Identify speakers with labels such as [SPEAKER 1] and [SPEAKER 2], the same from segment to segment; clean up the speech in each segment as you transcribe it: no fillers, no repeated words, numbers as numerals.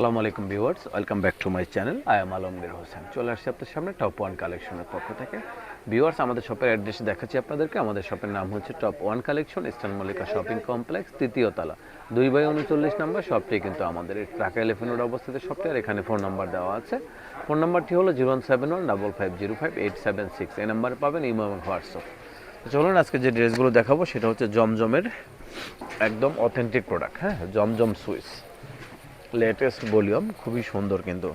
[SPEAKER 1] আসসালামু আলাইকুম viewers, welcome back to my channel. I am Alamgir Hossain. চলে আসছি আপনার সামনে টপ ওয়ান কালেকশনের পক্ষ থেকে। ভিউয়ার্স, আমাদের শপের অ্যাড্রেস দেখাচ্ছি আপনাদেরকে। আমাদের শপের নাম হচ্ছে top one collection, eastern Mallika shopping complex, তৃতীয় তলা, 2/39 নম্বর। শপটি কিন্তু আমাদের ঢাকা এলিফ্যান্ট রোডে অবস্থিত শপটি। আর এখানে ফোন নাম্বার দেওয়া আছে। ফোন নাম্বারটি হলো 07155055876। এই নাম্বারে পাবেন ইমো এবং হোয়াটসঅ্যাপ। চলুন আজকে যে ড্রেসগুলো দেখাবো সেটা হচ্ছে জমজমের একদম অথেন্টিক প্রোডাক্ট। হ্যাঁ, জমজম সুইস লেটেস্ট ভলিউম, খুবই সুন্দর কিন্তু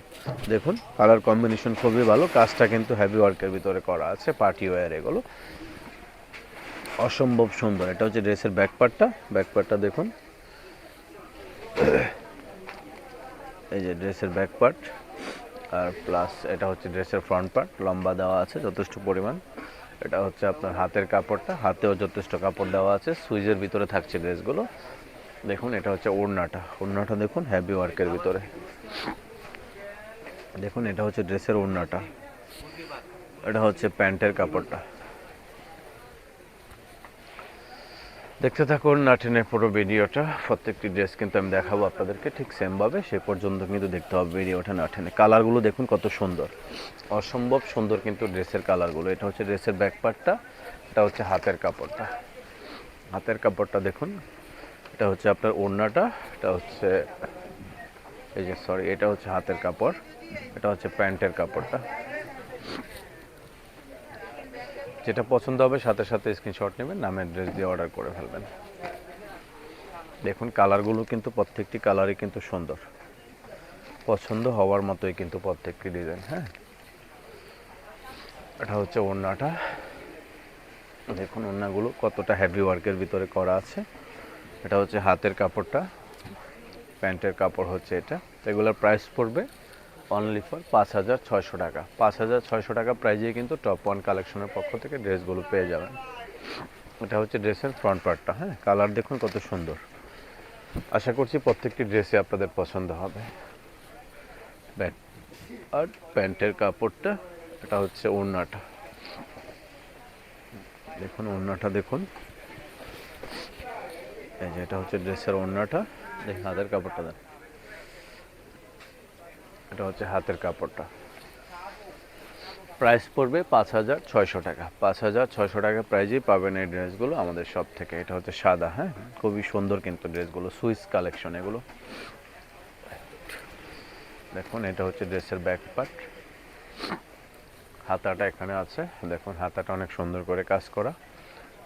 [SPEAKER 1] দেখুন কালার কম্বিনেশন খুবই ভালো। কাজটা কিন্তু হেভি ওয়ার্কের ভিতরে করা আছে, পার্টি ওয়্যার এগুলো অসম্ভব সুন্দর। এটা হচ্ছে ড্রেসের ব্যাক পার্টটা দেখুন, এই যে ড্রেসের ব্যাক পার্ট, আর প্লাস এটা হচ্ছে ড্রেসের ফ্রন্ট পার্ট। লম্বা দেওয়া আছে যথেষ্ট পরিমাণ। এটা হচ্ছে আপনার হাতের কাপড়টা, হাতেও যথেষ্ট কাপড় দেওয়া আছে। সুইজের ভিতরে থাকছে ড্রেসগুলো। দেখুন এটা হচ্ছে ওড়নাটা দেখুন হেভি ওয়ার্কের ভিতরে। দেখুন এটা হচ্ছে ড্রেসের ওড়নাটা, এটা হচ্ছে প্যান্টের কাপড়টা। দেখতে থাকুন না টেনে পুরো ভিডিওটা। প্রত্যেকটি ড্রেস কিন্তু আমি দেখাবো আপনাদেরকে ঠিক সেমভাবে, সে পর্যন্ত কিন্তু দেখতে হবে ভিডিওটা না টেনে। কালারগুলো দেখুন কত সুন্দর, অসম্ভব সুন্দর কিন্তু ড্রেসের কালারগুলো। এটা হচ্ছে ড্রেসের ব্যাক পার্টটা, এটা হচ্ছে হাতের কাপড়টা দেখুন। এটা হচ্ছে আপনার ওড়নাটা, এটা হচ্ছে এটা হচ্ছে হাতের কাপড়, এটা হচ্ছে প্যান্টের কাপড়টা। যেটা পছন্দ হবে সাথে সাথে স্ক্রিনশট নেবেন, নাম অ্যাড্রেস দিয়ে অর্ডার করে ফেলবেন। দেখুন কালারগুলো কিন্তু প্রত্যেকটি কালারই কিন্তু সুন্দর, পছন্দ হওয়ার মতোই কিন্তু প্রত্যেকটি ডিজাইন। হ্যাঁ, এটা হচ্ছে ওড়নাটা, দেখুন ওড়নাগুলো কতটা হেভি ওয়ার্কের ভিতরে করা আছে। এটা হচ্ছে হাতের কাপড়টা, প্যান্টের কাপড় হচ্ছে এটা। এগুলোর প্রাইস পড়বে অনলি ফর 5,600 টাকা। 5,600 টাকা প্রাইজে কিন্তু টপ ওয়ান কালেকশনের পক্ষ থেকে ড্রেসগুলো পেয়ে যাবেন। এটা হচ্ছে ড্রেসের ফ্রন্ট পার্টটা। হ্যাঁ, কালার দেখুন কত সুন্দর। আশা করছি প্রত্যেকটি ড্রেসই আপনাদের পছন্দ হবে। আর প্যান্টের কাপড়টা, এটা হচ্ছে ওড়নাটা। দেখুন ওড়নাটা দেখুন, এই যে এটা হচ্ছে ড্রেসের ওড়নাটা। দেখুন হাতের কাপড়টা দেন, এটা হচ্ছে হাতের কাপড়টা। প্রাইস পড়বে 5,600 টাকা। 5,600 টাকা প্রাইজেই পাবেন এই ড্রেসগুলো আমাদের শপ থেকে। এটা হচ্ছে সাদা। হ্যাঁ, খুবই সুন্দর কিন্তু ড্রেসগুলো, সুইস কালেকশন এগুলো। দেখুন এটা হচ্ছে ড্রেসের ব্যাক পার্ট, হাতাটা এখানে আছে। দেখুন হাতাটা অনেক সুন্দর করে কাজ করা।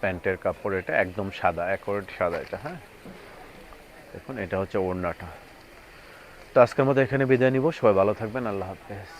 [SPEAKER 1] প্যান্টের কাপড়, এটা একদম সাদা, অ্যাকোরেট সাদা এটা। হ্যাঁ, দেখুন এটা হচ্ছে ওড়নাটা। তো আজকের মতো এখানে বিদায় নিব। সবাই ভালো থাকবেন, আল্লাহ হাফেজ।